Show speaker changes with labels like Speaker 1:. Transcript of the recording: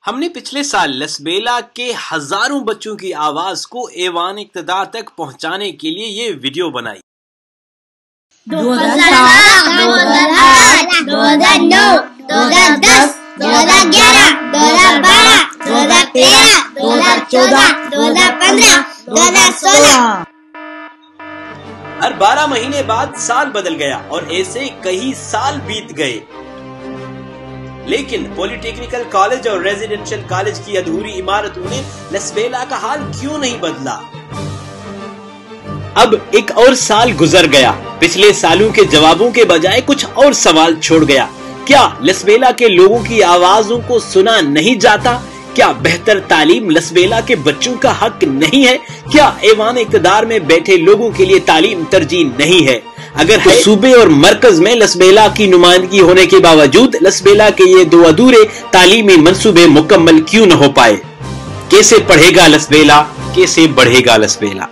Speaker 1: हमने पिछले साल लसबेला के हजारों बच्चों की आवाज को ऐवान इक्तदार तक पहुंचाने के लिए ये वीडियो बनाई।
Speaker 2: 2007, 2008, 2009, 2010, 2011, 2012, 2013, 2014, 2015, 2016।
Speaker 1: हर 12 महीने बाद साल बदल गया और ऐसे कई साल बीत गए, लेकिन पॉलिटेक्निकल कॉलेज और रेजिडेंशियल कॉलेज की अधूरी इमारतों ने लसबेला का हाल क्यों नहीं बदला? अब एक और साल गुजर गया, पिछले सालों के जवाबों के बजाय कुछ और सवाल छोड़ गया। क्या लसबेला के लोगों की आवाजों को सुना नहीं जाता? क्या बेहतर तालीम लसबेला के बच्चों का हक नहीं है? क्या ऐवान इक़्तिदार में बैठे लोगों के लिए तालीम तरजीह नहीं है? अगर है, सूबे और मरकज में लसबेला की नुमाइंदगी होने के बावजूद लसबेला के ये दो अधूरे तालीमी मंसूबे मुकम्मल क्यों न हो पाए? कैसे पढ़ेगा लसबेला? कैसे बढ़ेगा लसबेला?